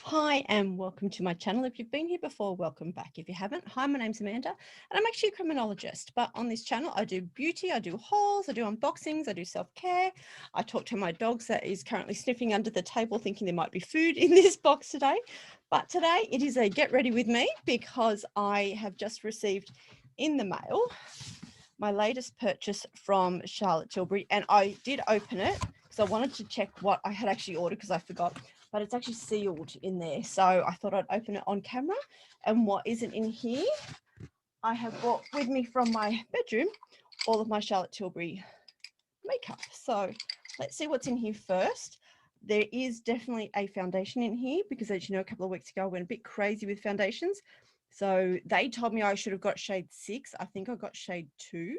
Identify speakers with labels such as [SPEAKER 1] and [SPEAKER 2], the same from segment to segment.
[SPEAKER 1] Hi and welcome to my channel. If you've been here before, welcome back. If you haven't, hi, my name's Amanda and I'm actually a criminologist, but on this channel I do beauty, I do hauls, I do unboxings, I do self-care. I talk to my dogs that is currently sniffing under the table thinking there might be food in this box today. But today it is a get ready with me because I have just received in the mail my latest purchase from Charlotte Tilbury, and I did open it because I wanted to check what I had actually ordered because I forgot. But it's actually sealed in there. So I thought I'd open it on camera. And what isn't in here, I have brought with me from my bedroom all of my Charlotte Tilbury makeup. So let's see what's in here first. There is definitely a foundation in here because, as you know, a couple of weeks ago I went a bit crazy with foundations. So they told me I should have got shade 6. I think I got shade 2.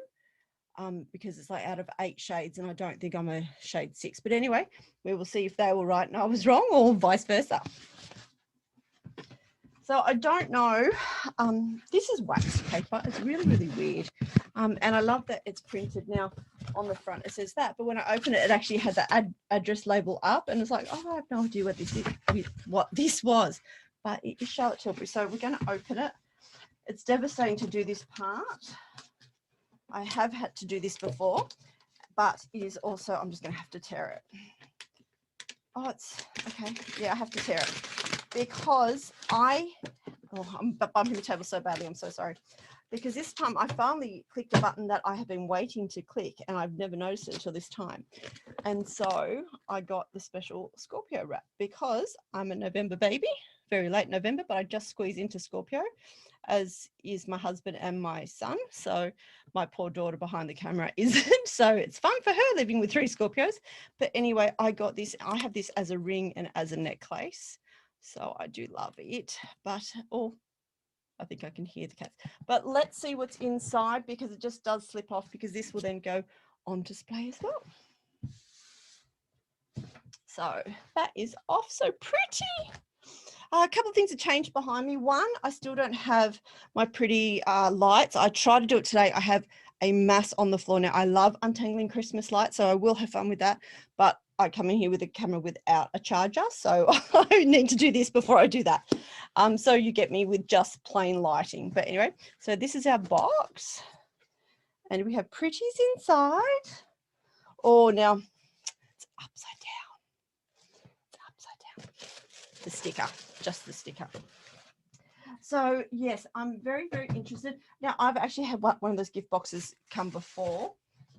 [SPEAKER 1] Because it's like out of 8 shades and I don't think I'm a shade 6. But anyway, we will see if they were right and I was wrong or vice versa. So I don't know. This is wax paper. It's really, really weird. And I love that it's printed now on the front. It says that. But when I open it, it actually had the address label up. And it's like, oh, I have no idea what this is, what this was. But it is Charlotte Tilbury. So we're going to open it. It's devastating to do this part. I have had to do this before, but it is also, I'm just going to have to tear it. Oh, it's okay. Yeah, I have to tear it because I'm bumping the table so badly. I'm so sorry. Because this time I finally clicked a button that I have been waiting to click and I've never noticed it until this time. And so I got the special Scorpio wrap because I'm a November baby, very late November, but I just squeeze into Scorpio, as is my husband and my son. So my poor daughter behind the camera isn't. So it's fun for her living with 3 Scorpios. But anyway, I got this. I have this as a ring and as a necklace. So I do love it. But, oh, I think I can hear the cats. But let's see what's inside because it just does slip off because this will then go on display as well. So that is off. So pretty. A couple of things have changed behind me. One, I still don't have my pretty lights. I tried to do it today. I have a mass on the floor now. I love untangling Christmas lights, so I will have fun with that. But I come in here with a camera without a charger, so I need to do this before I do that. So you get me with just plain lighting. But anyway, so this is our box. And we have pretties inside. Oh, now it's upside down. It's upside down. The sticker, just the sticker. So yes, I'm very, very interested. Now I've actually had one of those gift boxes come before.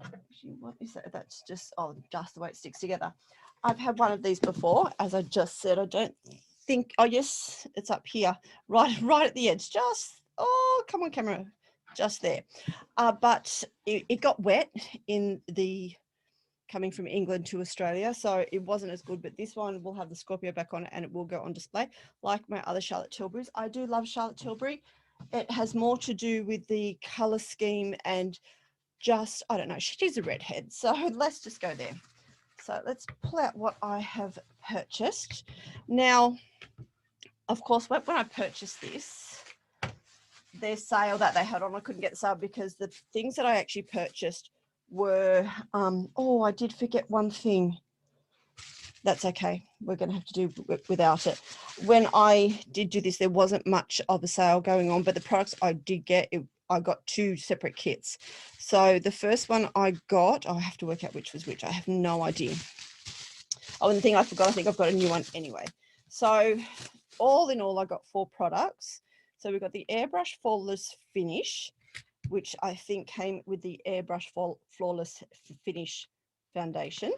[SPEAKER 1] Actually, what is that? That's just, oh, just the way it sticks together. I've had one of these before, as I just said. I don't think, oh yes, it's up here, right at the edge. Just, oh, come on camera, just there. But it got wet in the coming from England to Australia, so it wasn't as good, but this one will have the Scorpio back on it and it will go on display like my other Charlotte Tilburys. I do love Charlotte Tilbury. It has more to do with the color scheme and just, I don't know, she's a redhead, so let's just go there. So let's pull out what I have purchased. Now, of course, when I purchased this, their sale that they had on, I couldn't get the sale because the things that I actually purchased were, oh, I did forget one thing. That's okay. We're going to have to do without it. When I did do this, there wasn't much of a sale going on, but the products I did get, I got 2 separate kits. So the first one I got, I have to work out which was which. I have no idea. Oh, and the thing I forgot, I think I've got a new one anyway. So all in all, I got 4 products. So we've got the Airbrush Flawless Finish, which I think came with the Airbrush Flawless Finish foundation.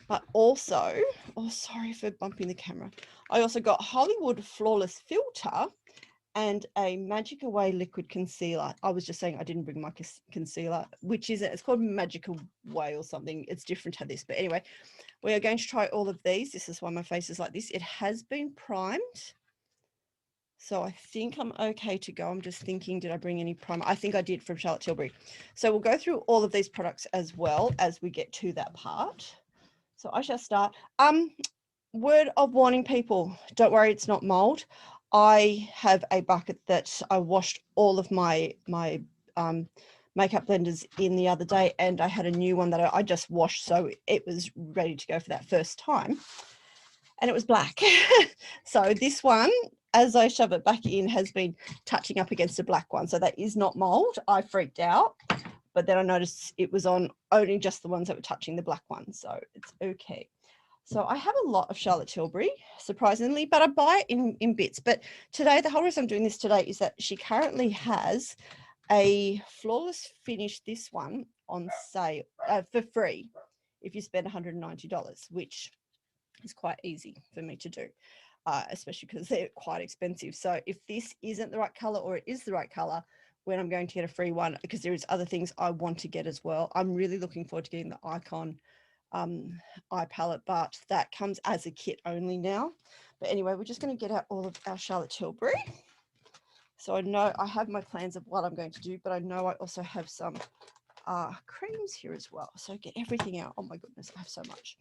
[SPEAKER 1] But also, oh, sorry for bumping the camera. I also got Hollywood Flawless Filter and a Magic Away Liquid Concealer. I was just saying I didn't bring my concealer, which is, it's called Magic Away or something. It's different to this. But anyway, we are going to try all of these. This is why my face is like this. It has been primed. So I think I'm okay to go. I'm just thinking, did I bring any primer? I think I did from Charlotte Tilbury. So we'll go through all of these products as well as we get to that part. So I shall start. Word of warning, people, don't worry, it's not mold. I have a bucket that I washed all of my makeup blenders in the other day, and I had a new one that I just washed, so it was ready to go for that first time. and it was black. So this one, as I shove it back in, has been touching up against a black one. So that is not mold. I freaked out, but then I noticed it was on only just the ones that were touching the black one. So it's okay. So I have a lot of Charlotte Tilbury, surprisingly, but I buy it in bits. But today, the whole reason I'm doing this today is that she currently has a flawless finish, this one on sale for free if you spend $190, which is quite easy for me to do, especially because they're quite expensive. So if this isn't the right color or it is the right color, when I'm going to get a free one, because there is other things I want to get as well. I'm really looking forward to getting the Icon eye palette, but that comes as a kit only now. But anyway, we're just going to get out all of our Charlotte Tilbury. So I know I have my plans of what I'm going to do, but I know I also have some creams here as well. So get everything out. Oh my goodness, I have so much.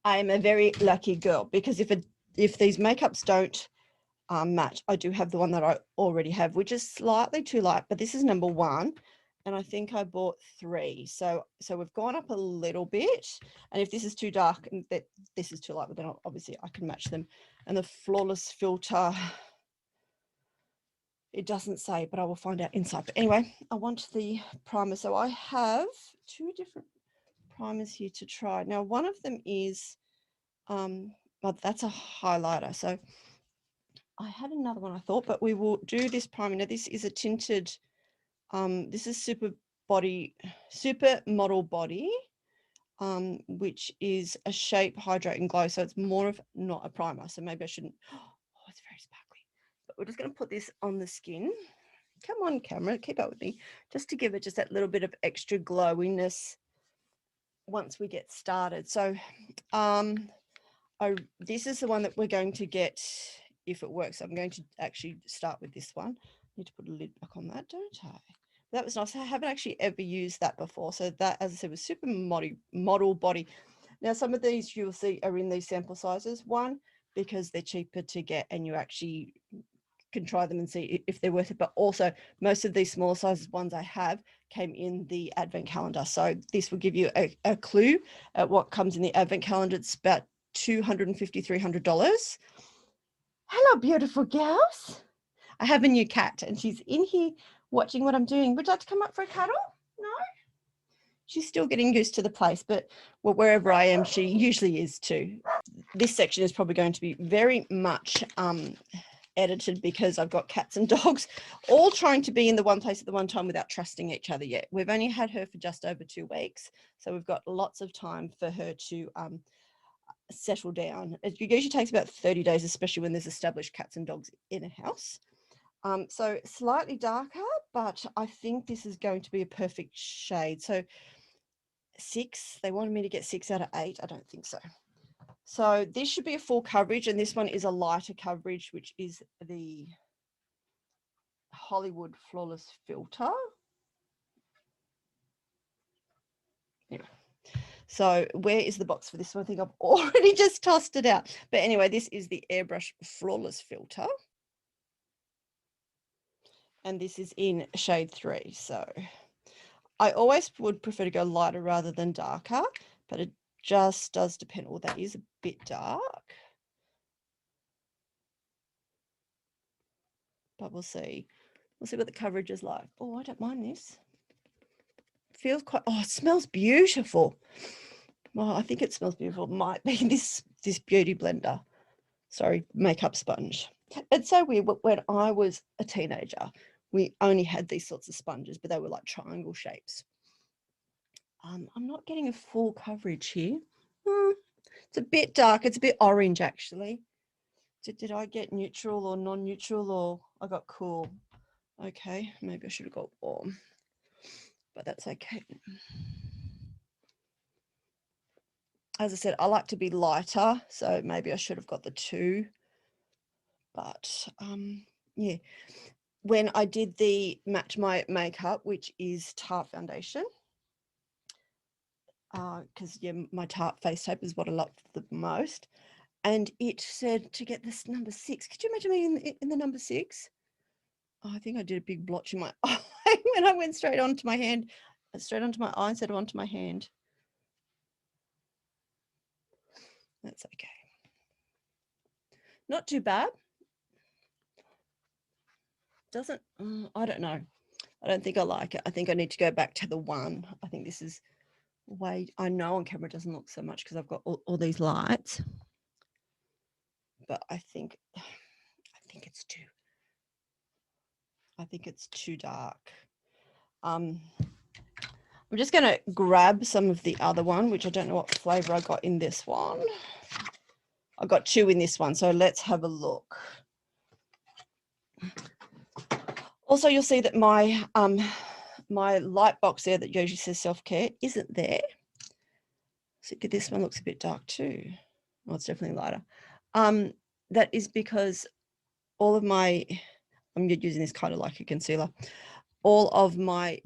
[SPEAKER 1] I am a very lucky girl, because if these makeups don't match, I do have the one that I already have, which is slightly too light, but this is number 1. And I think I bought 3. So we've gone up a little bit. And if this is too dark and that this is too light, but then obviously I can match them. And the Flawless filter, it doesn't say, but I will find out inside. But anyway, I want the primer. So I have 2 different primers here to try. Now, one of them is, well, that's a highlighter. So I had another one I thought, but we will do this primer. Now, this is a tinted, this is Super Model Body, which is a shape, hydrate and glow. So it's more of not a primer. So maybe I shouldn't. Oh, it's very sparkly. But we're just going to put this on the skin. Come on, camera, keep up with me, just to give it just that little bit of extra glowiness once we get started. So this is the one that we're going to get if it works. I'm going to actually start with this one. I need to put a lid back on that, don't I? That was nice. I haven't actually ever used that before. So that, as I said, was Super Model Body. Now, some of these you'll see are in these sample sizes. One, because they're cheaper to get and you actually can try them and see if they're worth it. But also, most of these smaller sizes ones I have came in the advent calendar. So this will give you a clue at what comes in the advent calendar. It's about $250, $300. Hello, beautiful girls. I have a new cat and she's in here watching what I'm doing. Would you like to come up for a cuddle? No? She's still getting used to the place, but well, wherever I am, she usually is too. This section is probably going to be very much edited because I've got cats and dogs all trying to be in the one place at the one time without trusting each other yet. We've only had her for just over 2 weeks, so we've got lots of time for her to settle down. It usually takes about 30 days, especially when there's established cats and dogs in a house. So slightly darker, but I think this is going to be a perfect shade. So 6, they wanted me to get 6 out of 8. I don't think so. So this should be a full coverage, and this one is a lighter coverage, which is the Hollywood Flawless filter. Anyway, so where is the box for this one? I think I've already just tossed it out. But anyway, this is the Airbrush Flawless filter. And this is in shade 3. So I always would prefer to go lighter rather than darker, but it just does depend. Oh, that is a bit dark. But we'll see. We'll see what the coverage is like. Oh, I don't mind this. Feels quite, oh, it smells beautiful. Well, I think it smells beautiful. It might be this beauty blender. Sorry, makeup sponge. It's so weird, but when I was a teenager, we only had these sorts of sponges, but they were like triangle shapes. I'm not getting a full coverage here. It's a bit dark. It's a bit orange, actually. Did I get neutral or non-neutral, or I got cool? Okay, maybe I should have got warm, but that's okay. As I said, I like to be lighter, so maybe I should have got the 2. But yeah, when I did the Match My Makeup, which is Tarte foundation, because yeah, my Tarte face tape is what I love the most, and it said to get this number 6. Could you imagine me in the number 6? Oh, I think I did a big blotch in my eye when I went straight onto my hand, straight onto my eye instead of onto my hand. That's okay. Not too bad. Doesn't, I don't know. I don't think I like it. I think I need to go back to the one. I think this is way, I know on camera it doesn't look so much because I've got all these lights, but I think it's too dark. I'm just going to grab some of the other one, which I don't know what flavor I got in this one. I got 2 in this one, so let's have a look. Also, you'll see that my my light box there that usually says self-care isn't there. So this one looks a bit dark too. Well, it's definitely lighter. That is because all of my, I'm using this kind of like a concealer, all of my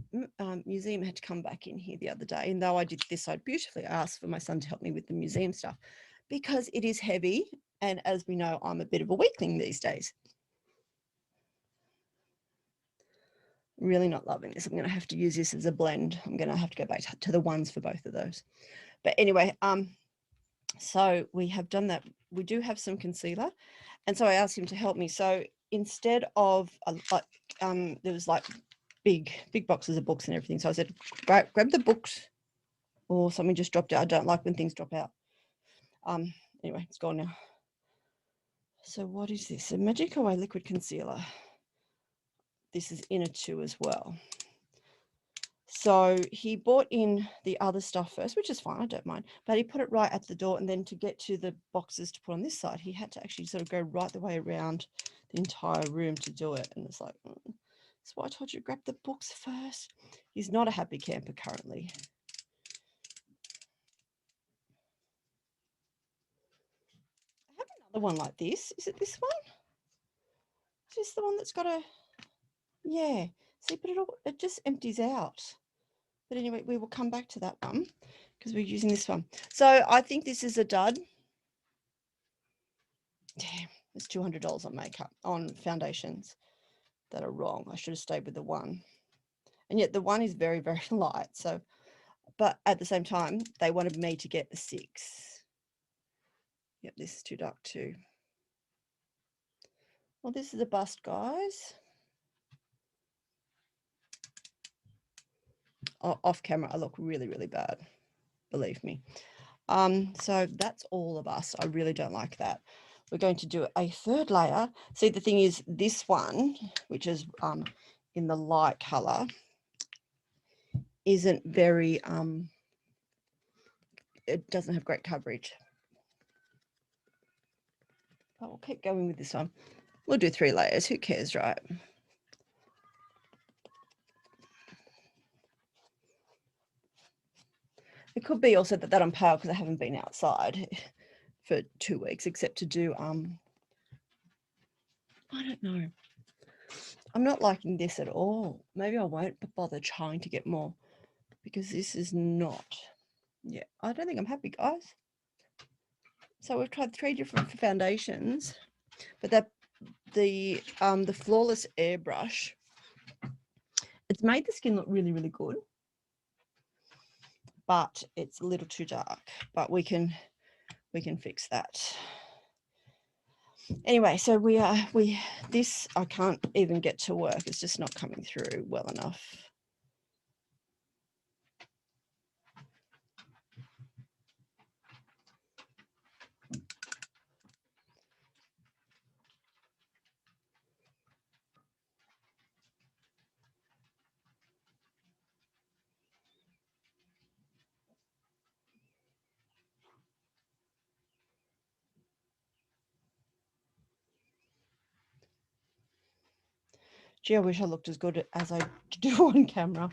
[SPEAKER 1] museum had to come back in here the other day. And though I did this side beautifully, I asked for my son to help me with the museum stuff because it is heavy. And as we know, I'm a bit of a weakling these days. Really not loving this. I'm going to have to use this as a blend. I'm going to have to go back to the ones for both of those. But anyway, so we have done that. We do have some concealer. And so I asked him to help me. So instead of, there was like big boxes of books and everything. So I said, grab the books. Or something just dropped out. I don't like when things drop out. Anyway, it's gone now. So what is this? A Magic Away liquid concealer. This is in a 2 as well. So he bought in the other stuff first, which is fine, I don't mind, but he put it right at the door, and then to get to the boxes to put on this side, he had to actually sort of go right the way around the entire room to do it. And it's like, that's why I told you to grab the books first. He's not a happy camper currently. I have another one like this. Is it this one? Is this the one that's got a, yeah, see, but it just empties out. But anyway, we will come back to that one because we're using this one. So I think this is a dud. Damn, it's $200 on makeup, on foundations that are wrong. I should have stayed with the one. And yet the one is very, very light. So, but at the same time, they wanted me to get the 6. Yep, this is too dark too. Well, this is a bust, guys. Off camera, I look really, really bad. Believe me. So that's all of us. I really don't like that. We're going to do a 3rd layer. See, the thing is, this one, which is in the light color, isn't very, it doesn't have great coverage. But we'll keep going with this one. We'll do 3 layers. Who cares, right? It could be also that I'm pale because I haven't been outside for 2 weeks, except to do, I don't know. I'm not liking this at all. Maybe I won't bother trying to get more because this is not, yeah, I don't think I'm happy, guys. So we've tried 3 different foundations, but that the Flawless airbrush, it's made the skin look really, really good, but it's a little too dark, but we can fix that. Anyway, so this I can't even get to work. It's just not coming through well enough. Gee, I wish I looked as good as I do on camera.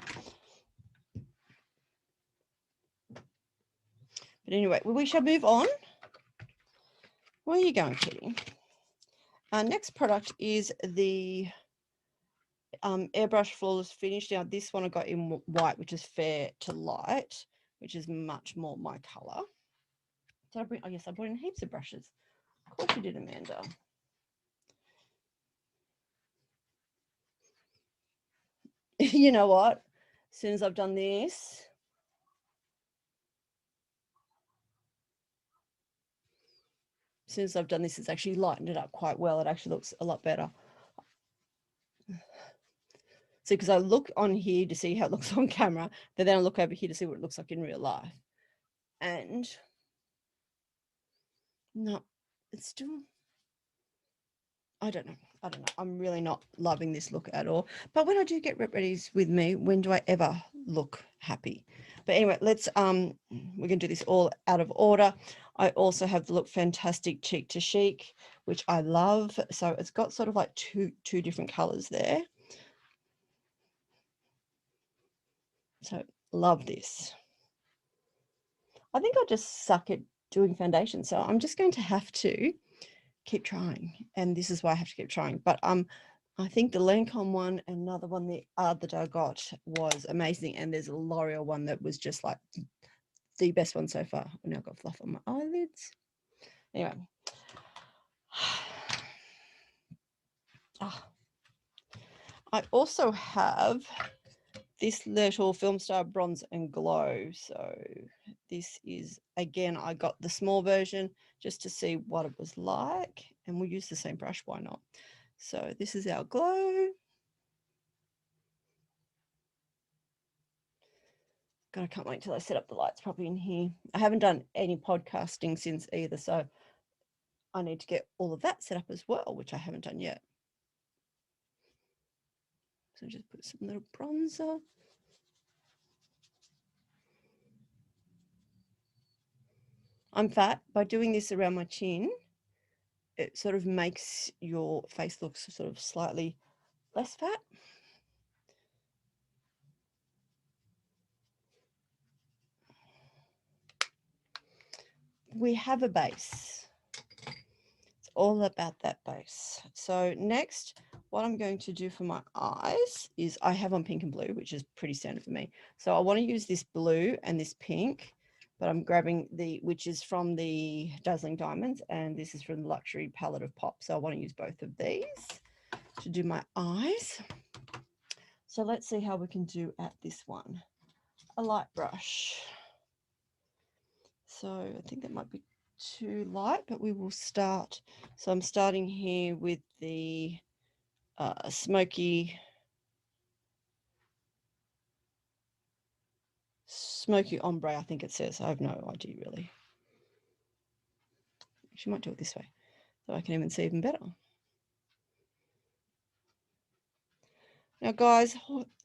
[SPEAKER 1] But anyway, we shall move on. Where are you going, Kitty? Our next product is the airbrush Flawless Finish. Now, this one I got in white, which is fair to light, which is much more my color. Did I bring? Oh, yes, I brought in heaps of brushes. Of course you did, Amanda. You know what? As soon as I've done this, soon as I've done this, it's actually lightened it up quite well. It actually looks a lot better. See, because I look on here to see how it looks on camera, but then I look over here to see what it looks like in real life. And no, it's still, I don't know. I'm really not loving this look at all. But when I do get rep readies with me, when do I ever look happy? But anyway, let's we're gonna do this all out of order. I also have the Look Fantastic Cheek to Chic, which I love. So it's got sort of like two different colors there. So love this. I think I just suck at doing foundation. So I'm just going to have to keep trying. And this is why I have to keep trying. But I think the Lancome one and another one that I got was amazing. And there's a L'Oreal one that was just like the best one so far. I now got fluff on my eyelids. Anyway. I also have this little Film Star Bronze and Glow. So this is, again, I got the small version just to see what it was like. And we'll use the same brush, why not? So this is our glow. God, I can't wait till I set up the lights properly in here. I haven't done any podcasting since either, so I need to get all of that set up as well, which I haven't done yet. So just put some little bronzer. I'm fat. By doing this around my chin, it sort of makes your face look sort of slightly less fat. We have a base. It's all about that base. So next, what I'm going to do for my eyes is I have on pink and blue, which is pretty standard for me. So I want to use this blue and this pink, but I'm grabbing which is from the Dazzling Diamonds, and this is from the Luxury Palette of Pop. So I want to use both of these to do my eyes. So let's see how we can do at this one. A light brush. So I think that might be too light, but we will start. So I'm starting here with the smoky ombre, I think it says. I have no idea really. Actually, might do it this way so I can even see even better. Now, guys,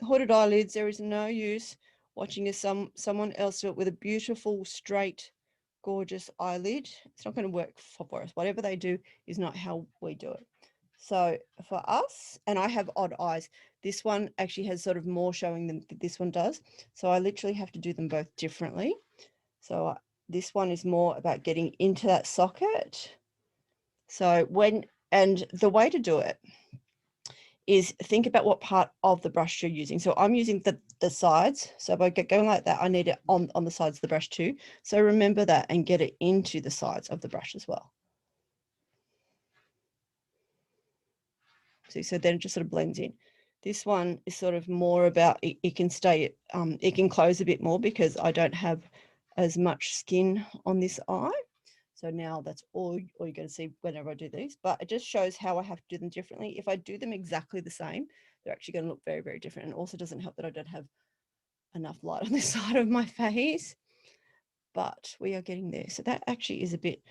[SPEAKER 1] hooded eyelids, there is no use watching someone else do it with a beautiful, straight, gorgeous eyelid. It's not going to work for us. Whatever they do is not how we do it. So for us, and I have odd eyes, this one actually has sort of more showing than this one does. So I literally have to do them both differently. So this one is more about getting into that socket. So and the way to do it is think about what part of the brush you're using. So I'm using the sides. So by going like that, I need it on the sides of the brush too. So remember that and get it into the sides of the brush as well. See, so then it just sort of blends in. This one is sort of more about it can stay, it can close a bit more because I don't have as much skin on this eye. So now that's all you're going to see whenever I do these, but it just shows how I have to do them differently. If I do them exactly the same, they're actually going to look very, very different. And also doesn't help that I don't have enough light on this side of my face, but we are getting there. So that actually is a bit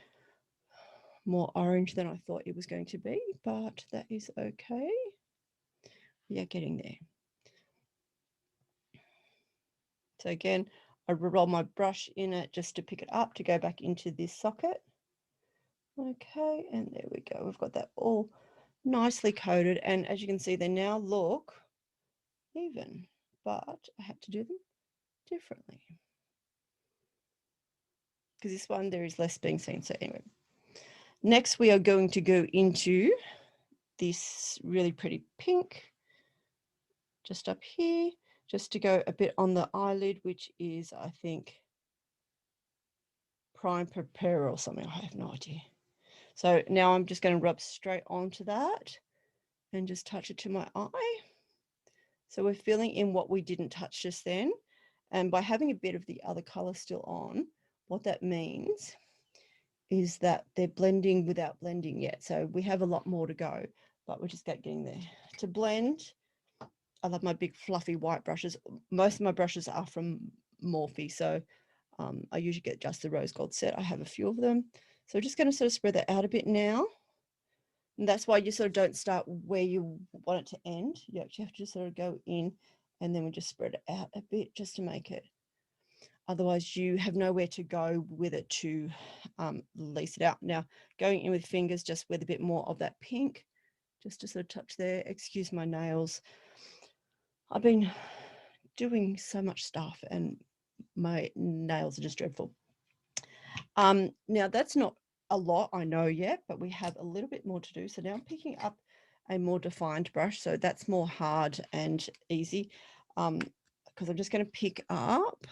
[SPEAKER 1] more orange than I thought it was going to be, but that is okay. We are getting there. So again, I roll my brush in it just to pick it up to go back into this socket. Okay, and there we go. We've got that all nicely coated, and as you can see, they now look even, but I had to do them differently because this one there is less being seen. So anyway, next we are going to go into this really pretty pink just up here, just to go a bit on the eyelid, which is, I think, Prime Prepare or something. I have no idea. So now I'm just going to rub straight onto that and just touch it to my eye. So we're filling in what we didn't touch just then. And by having a bit of the other color still on, what that means is that they're blending without blending yet. So we have a lot more to go, but we're just getting there. To blend, I love my big fluffy white brushes. Most of my brushes are from Morphe, so I usually get just the rose gold set. I have a few of them. So we're just going to sort of spread that out a bit now. And that's why you sort of don't start where you want it to end. You actually have to just sort of go in, and then we just spread it out a bit just to make it. Otherwise, you have nowhere to go with it to lease it out. Now, going in with fingers just with a bit more of that pink, just to sort of touch there. Excuse my nails. I've been doing so much stuff and my nails are just dreadful. Now, that's not a lot, I know yet, but we have a little bit more to do. So now I'm picking up a more defined brush. So that's more hard and easy because I'm just going to pick up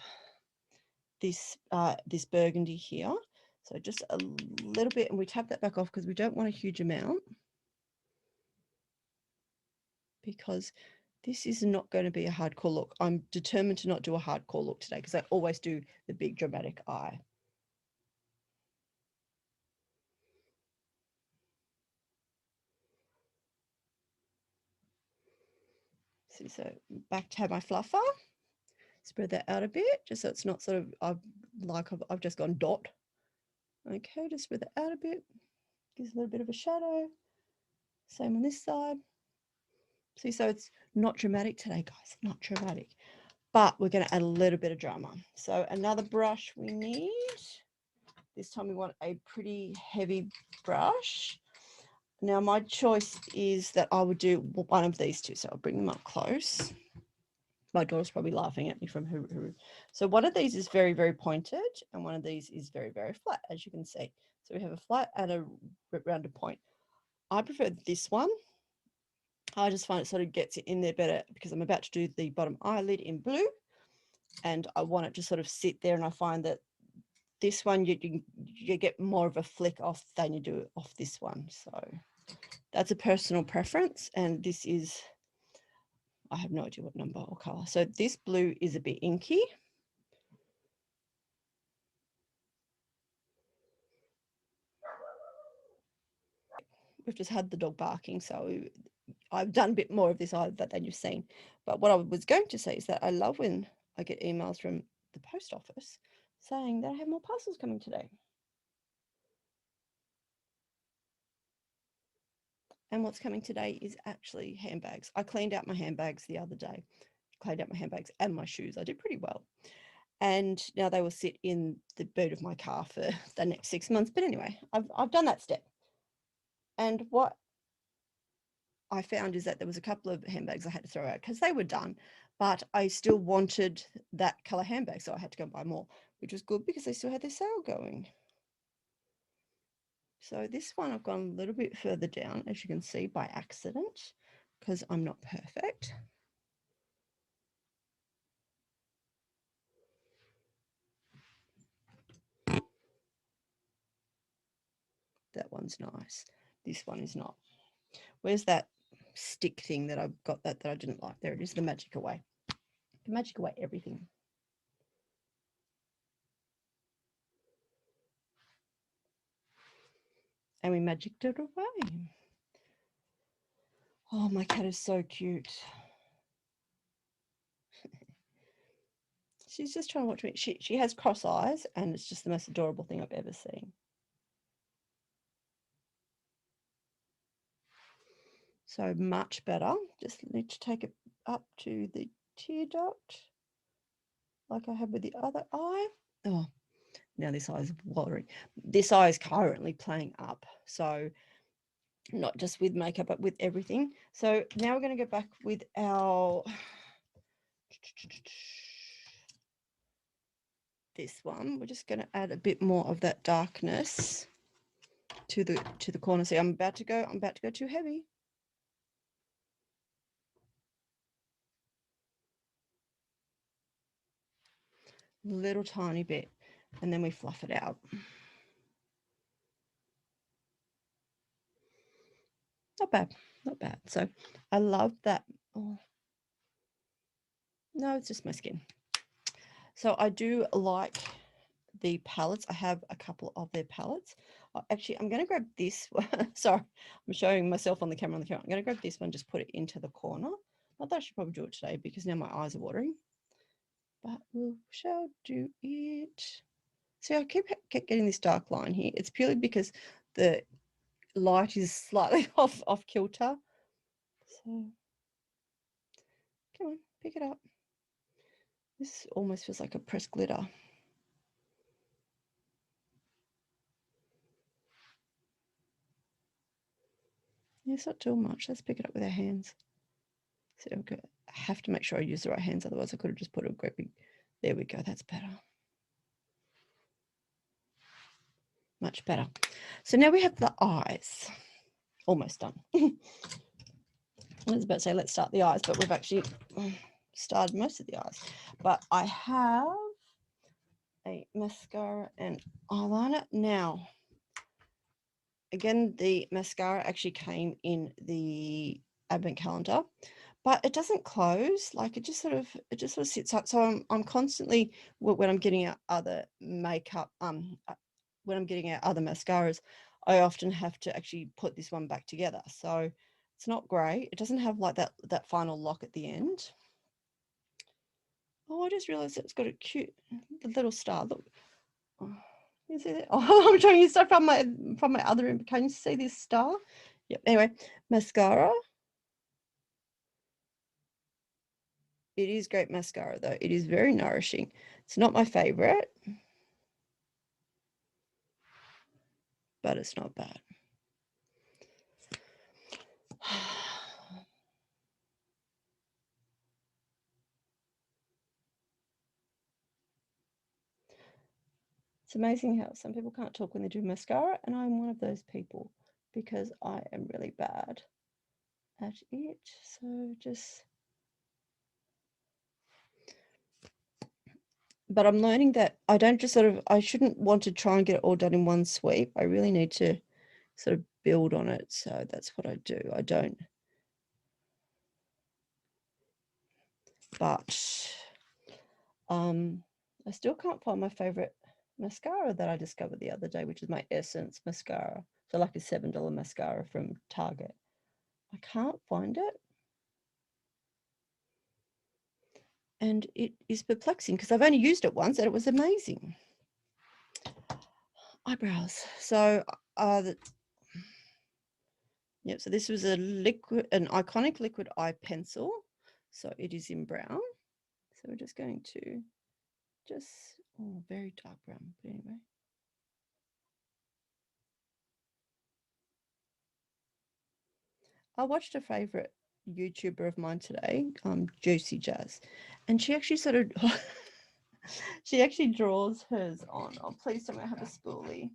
[SPEAKER 1] this this burgundy here. So just a little bit, and we tap that back off because we don't want a huge amount, because this is not going to be a hardcore look. I'm determined to not do a hardcore look today because I always do the big dramatic eye. See, so back to have my fluffer. Spread that out a bit, just so it's not sort of I've just gone dot. Okay, just spread that out a bit. Gives a little bit of a shadow. Same on this side. See, so it's not dramatic today, guys. Not dramatic. But we're going to add a little bit of drama. So another brush we need. This time we want a pretty heavy brush. Now my choice is that I would do one of these two. So I'll bring them up close. My daughter's probably laughing at me from who. So one of these is very, very pointed, and one of these is very, very flat, as you can see. So we have a flat and a rounded point. I prefer this one. I just find it sort of gets it in there better because I'm about to do the bottom eyelid in blue, and I want it to sort of sit there, and I find that this one you get more of a flick off than you do off this one. So that's a personal preference, and this is, I have no idea what number or color. So this blue is a bit inky. We've just had the dog barking, so I've done a bit more of this either than you've seen. But what I was going to say is that I love when I get emails from the post office saying that I have more parcels coming today. And what's coming today is actually handbags. I cleaned out my handbags the other day, cleaned out my handbags and my shoes. I did pretty well. And now they will sit in the boot of my car for the next 6 months. But anyway, I've done that step. And what I found is that there was a couple of handbags I had to throw out because they were done, but I still wanted that color handbag. So I had to go and buy more, which was good because they still had their sale going. So this one I've gone a little bit further down, as you can see, by accident, because I'm not perfect. That one's nice. This one is not. Where's that stick thing that I've got that I didn't like? There it is, the magic away. The magic away everything. And we magicked it away. Oh, my cat is so cute. She's just trying to watch me. She has cross eyes, and it's just the most adorable thing I've ever seen. So much better. Just need to take it up to the tear duct like I had with the other eye. Oh, now this eye is watering. This eye is currently playing up. So not just with makeup, but with everything. So now we're going to go back with our this one. We're just going to add a bit more of that darkness to the corner. See, I'm about to go too heavy. Little tiny bit, and then we fluff it out. Not bad, not bad. So I love that. Oh, no, it's just my skin. So I do like the palettes. I have a couple of their palettes. Actually, I'm going to grab this one. Sorry, I'm showing myself on the camera. I'm going to grab this one, just put it into the corner. Not that I should probably do it today because now my eyes are watering. But we shall do it. See, I keep getting this dark line here. It's purely because the light is slightly off kilter. So, come on, pick it up. This almost feels like a pressed glitter. Yeah, it's not too much. Let's pick it up with our hands. So okay, I have to make sure I use the right hands, otherwise I could have just put a great big, there we go, that's better. Much better. So now we have the eyes. Almost done. I was about to say let's start the eyes, but we've actually started most of the eyes. But I have a mascara and eyeliner. Now, again, the mascara actually came in the advent calendar, but it doesn't close. Like it just sort of sits up. So I'm constantly, when I'm getting out other makeup, when I'm getting out other mascaras, I often have to actually put this one back together. So it's not great. It doesn't have like that final lock at the end. Oh, I just realized it's got a cute little star. Look. Oh, you see that? Oh, I'm trying to start from my other end. Can you see this star? Yep. Anyway, mascara. It is great mascara though. It is very nourishing. It's not my favorite, but it's not bad. It's amazing how some people can't talk when they do mascara, and I'm one of those people because I am really bad at it. So just, but I'm learning that I don't just I shouldn't want to try and get it all done in one sweep. I really need to sort of build on it. So that's what I do. I don't, but I still can't find my favorite mascara that I discovered the other day, which is my Essence mascara. So like a $7 mascara from Target. I can't find it. And it is perplexing because I've only used it once and it was amazing. Eyebrows. So yep, so this was an iconic liquid eye pencil. So it is in brown. So we're just going to very dark brown, but anyway. I watched a favorite YouTuber of mine today, Juicy Jazz, and she actually sort of she actually draws hers on. Oh, please tell me I have a spoolie.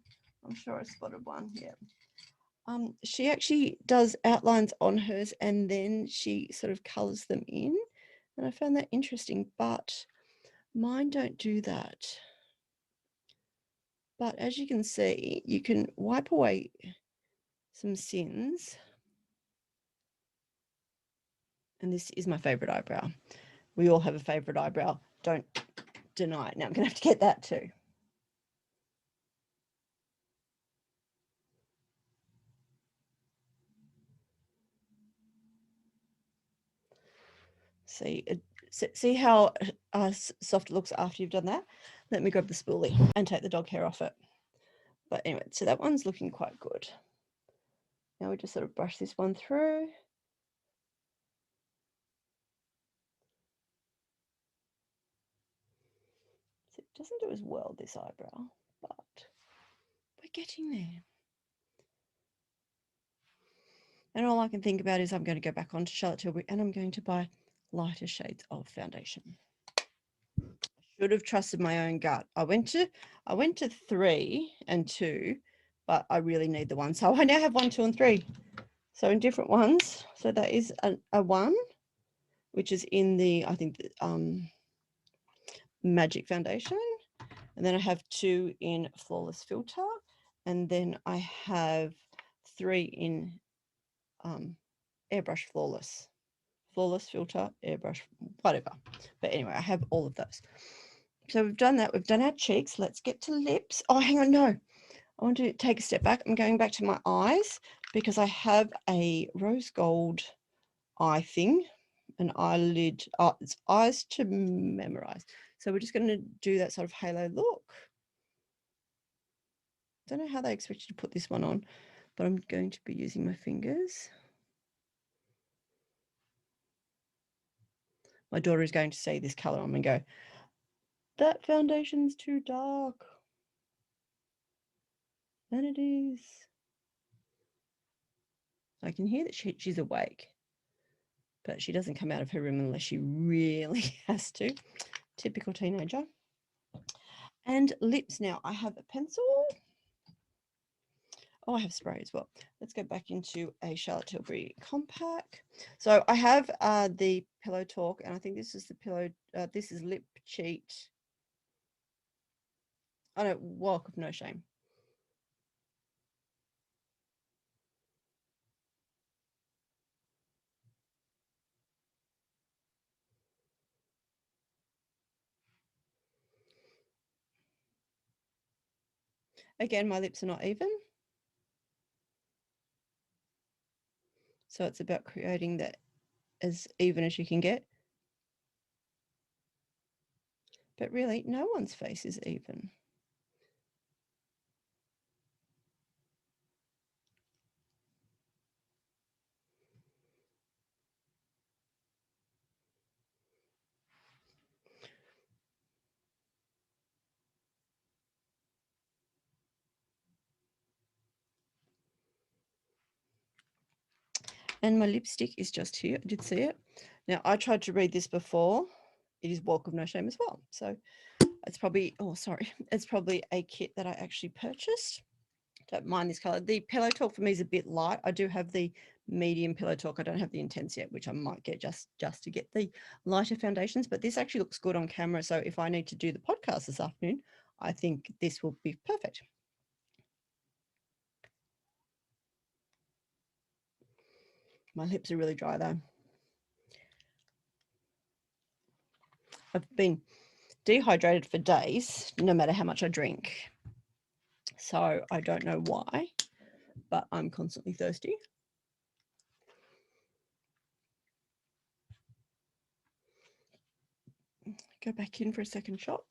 [SPEAKER 1] I'm sure I spotted one here. She actually does outlines on hers and then she sort of colors them in, and I found that interesting, but mine don't do that. But as you can see, you can wipe away some sins. And this is my favorite eyebrow. We all have a favorite eyebrow. Don't deny it. Now I'm going to have to get that too. See how soft it looks after you've done that? Let me grab the spoolie and take the dog hair off it. But anyway, so that one's looking quite good. Now we just sort of brush this one through. So it doesn't do as well, this eyebrow, but we're getting there. And all I can think about is I'm going to go back onto Charlotte Tilbury and I'm going to buy lighter shades of foundation. I should have trusted my own gut. I went to 3 and 2, but I really need the 1. So I now have 1, 2, and 3. So in different ones. So that is a 1, which is in the, I think, Magic Foundation. And then I have 2 in Flawless Filter. And then I have 3 in Airbrush Flawless Filter, Airbrush, whatever. But anyway, I have all of those. So we've done that. We've done our cheeks. Let's get to lips. Oh, hang on. No, I want to take a step back. I'm going back to my eyes because I have a rose gold eye thing, an eyelid. Oh, it's eyes to memorize. So we're just going to do that sort of halo look. Don't know how they expect you to put this one on, but I'm going to be using my fingers. My daughter is going to see this color on and go, that foundation's too dark. And it is. I can hear that she's awake, but she doesn't come out of her room unless she really has to. Typical teenager. And lips now. I have a pencil. Oh, I have spray as well. Let's go back into a Charlotte Tilbury compact. So I have the Pillow Talk, and I think this is the pillow. This is Lip Cheat. Oh no, Walk of No Shame. Again, my lips are not even. So it's about creating that as even as you can get. But really, no one's face is even. And my lipstick is just here. I did see it. Now, I tried to read this before. It is Walk of No Shame as well. So it's probably, oh, sorry. It's probably a kit that I actually purchased. Don't mind this color. The Pillow Talk for me is a bit light. I do have the medium Pillow Talk. I don't have the intense yet, which I might get just to get the lighter foundations. But this actually looks good on camera. So if I need to do the podcast this afternoon, I think this will be perfect. My lips are really dry though. I've been dehydrated for days, no matter how much I drink. So I don't know why, but I'm constantly thirsty. Go back in for a second shot.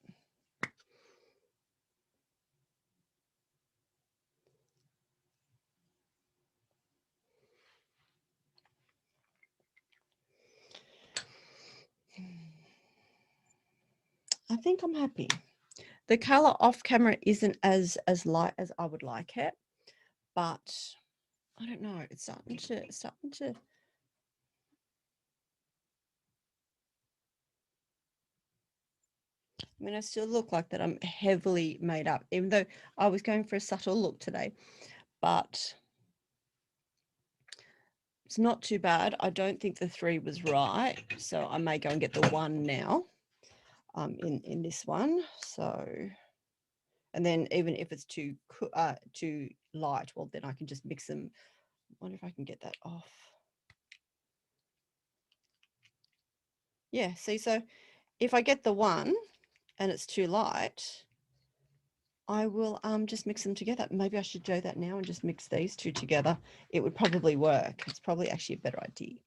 [SPEAKER 1] I think I'm happy. The color off camera isn't as light as I would like it, but I don't know. It's starting to. I mean, I still look like that I'm heavily made up, even though I was going for a subtle look today, but it's not too bad. I don't think the 3 was right, so I may go and get the 1 now. In this one, so, and then even if it's too light, well, then I can just mix them. I wonder if I can get that off. Yeah, see, so if I get the 1 and it's too light, I will just mix them together. Maybe I should do that now and just mix these 2 together. It would probably work. It's probably actually a better idea.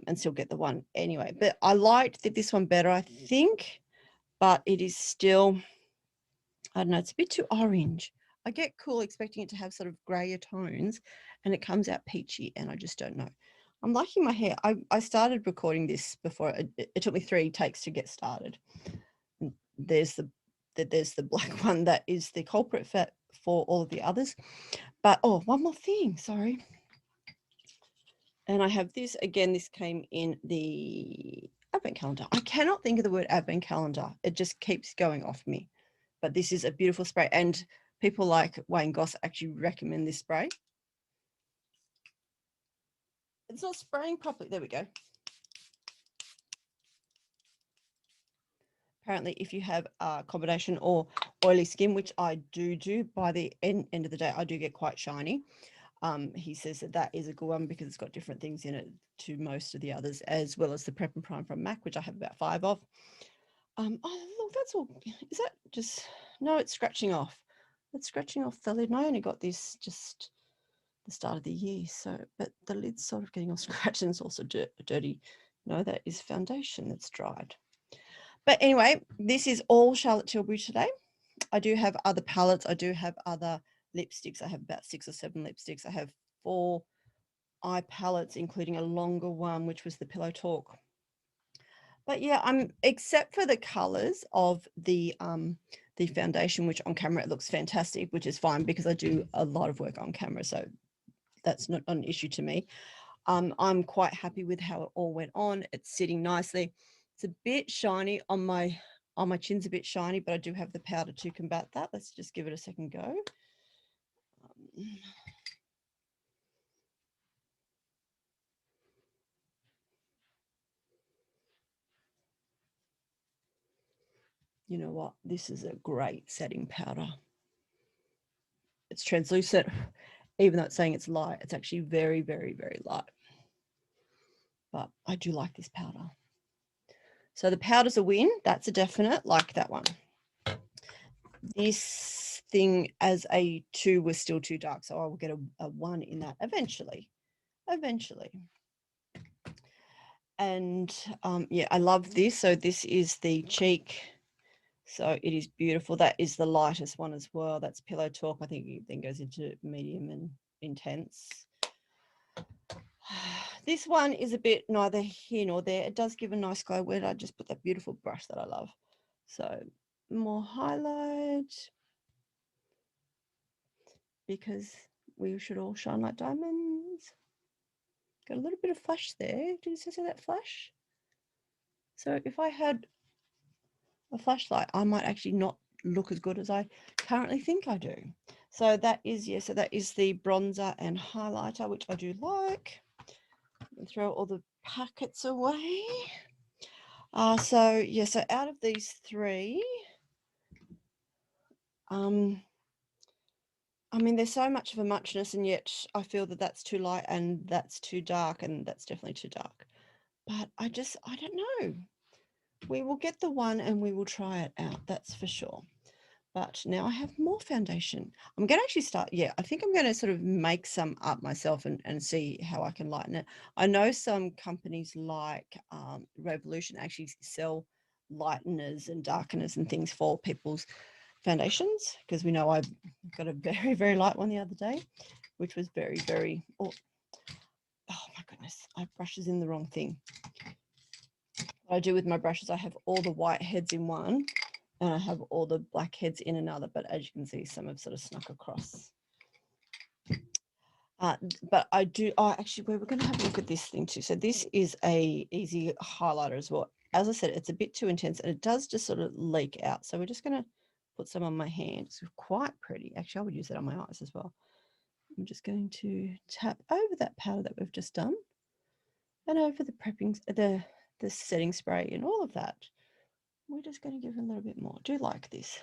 [SPEAKER 1] And still get the 1 anyway. But I liked this one better, I think, but it is still, I don't know, it's a bit too orange. I get cool expecting it to have sort of grayer tones and it comes out peachy and I just don't know. I'm liking my hair. I started recording this before. It took me 3 takes to get started. There's the black one that is the culprit for all of the others. But, oh, one more thing, sorry. And I have this, again, this came in the advent calendar. I cannot think of the word advent calendar. It just keeps going off me. But this is a beautiful spray. And people like Wayne Goss actually recommend this spray. It's not spraying properly. There we go. Apparently, if you have a combination or oily skin, which I do, by the end of the day, I do get quite shiny. He says that is a good one because it's got different things in it to most of the others, as well as the Prep and Prime from MAC, which I have about 5 of. Oh, that's all. Is that just, no, it's scratching off. It's scratching off the lid. And I only got this just the start of the year. So, but the lid's sort of getting all scratched and it's also dirty. No, that is foundation that's dried. But anyway, this is all Charlotte Tilbury today. I do have other palettes. I do have other lipsticks. I have about 6 or 7 lipsticks. I have 4 eye palettes, including a longer one, which was the Pillow Talk. But yeah, except for the colors of the foundation, which on camera it looks fantastic, which is fine because I do a lot of work on camera, so that's not an issue to me. I'm quite happy with how it all went on. It's sitting nicely. It's a bit shiny on my chin's a bit shiny, but I do have the powder to combat that. Let's just give it a second go. You know what? This is a great setting powder. It's translucent, even though it's saying it's light. It's actually very, very, very light. But I do like this powder. So the powder's a win. That's a definite, like that one. This thing as a 2 was still too dark, so I will get a 1 in that eventually. And yeah, I love this. So this is the cheek. So it is beautiful. That is the lightest one as well. That's Pillow Talk. I think it then goes into medium and intense. This one is a bit neither here nor there. It does give a nice glow. Where did I just put that beautiful brush that I love? So more highlight, because we should all shine like diamonds. Got a little bit of flash there. Did you see that flash? So if I had a flashlight, I might actually not look as good as I currently think I do. So that is, yeah, so that is the bronzer and highlighter, which I do like. Throw all the packets away. So yeah, so out of these 3, I mean, there's so much of a muchness, and yet I feel that that's too light and that's too dark, and that's definitely too dark. But I don't know. We will get the one and we will try it out, that's for sure. But now I have more foundation. I'm going to actually start, yeah, I think I'm going to sort of make some up myself and see how I can lighten it. I know some companies like Revolution actually sell lighteners and darkeners and things for people's foundations, because we know I got a very, very light one the other day, which was very, very, oh my goodness, I have brushes in the wrong thing. What I do with my brushes, I have all the white heads in one and I have all the black heads in another, but as you can see, some have sort of snuck across. But I do, actually, we're going to have a look at this thing too. So this is a easy highlighter as well. As I said, it's a bit too intense and it does just sort of leak out. So we're just going to put some on my hand. It's quite pretty. Actually, I would use that on my eyes as well. I'm just going to tap over that powder that we've just done and over the prepping, the setting spray and all of that. We're just going to give it a little bit more. I do like this.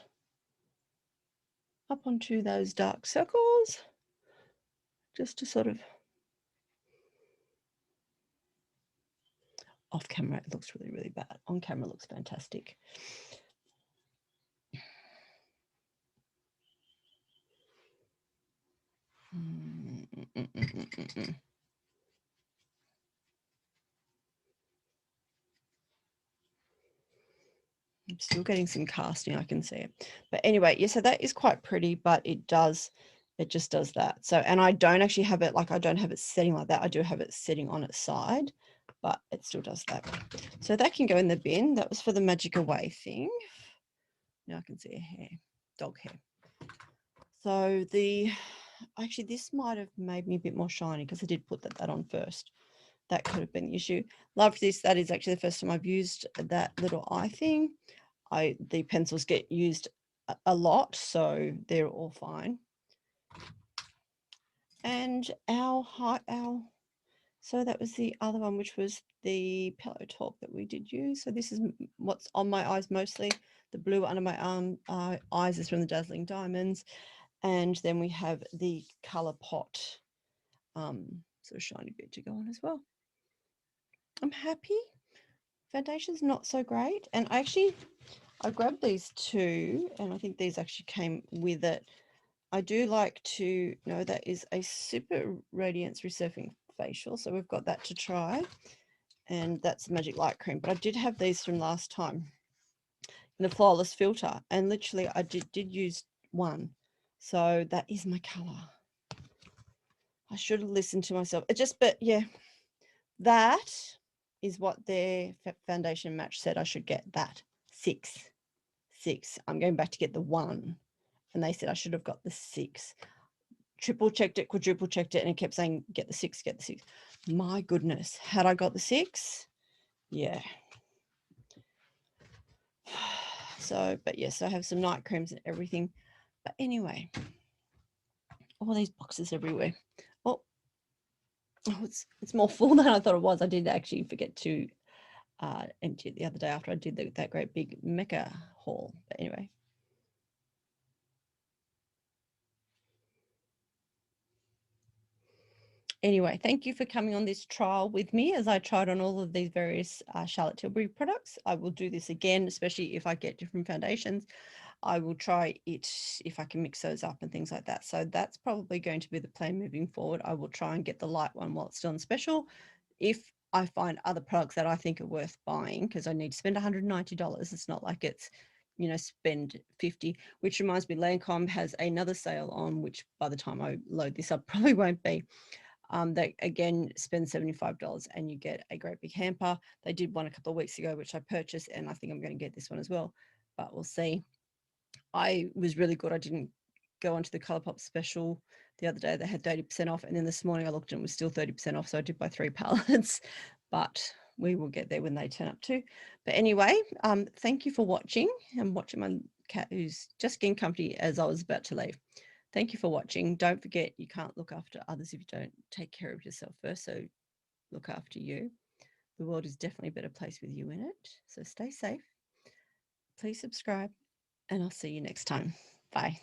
[SPEAKER 1] Up onto those dark circles, just to sort of, off camera it looks really, really bad. On camera it looks fantastic. I'm still getting some casting, I can see it. But anyway, yeah, so that is quite pretty, but it just does that. So, and I don't actually have it, like I don't have it setting like that. I do have it sitting on its side, but it still does that. So that can go in the bin. That was for the Magic Away thing. Now I can see a hair, dog hair. So actually this might have made me a bit more shiny because I did put that on first. That could have been the issue. Love this. That is actually the first time I've used that little eye thing. The pencils get used a lot, so they're all fine. And so that was the other one, which was the Pillow Talk that we did use. So this is what's on my eyes mostly. The blue under my eyes is from the Dazzling Diamonds. And then we have the ColourPop sort of shiny bit to go on as well. I'm happy. Foundation's not so great. And I I grabbed these two, and I think these actually came with it. I do like to know that is a super radiance resurfing facial, so we've got that to try, and that's Magic Light Cream. But I did have these from last time in a flawless filter, and literally I did use one, so that is my color. I should have listened to myself. But yeah, that is what their foundation match said I should get. That 6. I'm going back to get the 1, and they said I should have got the 6. Triple checked it, quadruple checked it, and it kept saying get the 6, get the 6. My goodness, had I got the 6? Yeah. So, but yes, I have some night creams and everything. But anyway, all these boxes everywhere. Oh, it's more full than I thought it was. I did actually forget to empty it the other day after I did that great big Mecca haul. But anyway. Anyway, thank you for coming on this trial with me as I tried on all of these various Charlotte Tilbury products. I will do this again, especially if I get different foundations. I will try it if I can mix those up and things like that. So that's probably going to be the plan moving forward. I will try and get the light one while it's still on special. If I find other products that I think are worth buying, because I need to spend $190. It's not like it's, you know, spend 50, which reminds me, Lancome has another sale on, which by the time I load this up probably won't be. They again spend $75 and you get a great big hamper. They did one a couple of weeks ago, which I purchased, and I think I'm going to get this one as well, but we'll see. I was really good. I didn't go onto the ColourPop special the other day. They had 30% off, and then this morning I looked and it was still 30% off, so I did buy 3 pallets, but we will get there when they turn up too. But anyway, thank you for watching. I'm watching my cat who's just getting comfy as I was about to leave. Thank you for watching. Don't forget, you can't look after others if you don't take care of yourself first. So look after you. The world is definitely a better place with you in it. So stay safe. Please subscribe, and I'll see you next time. Bye.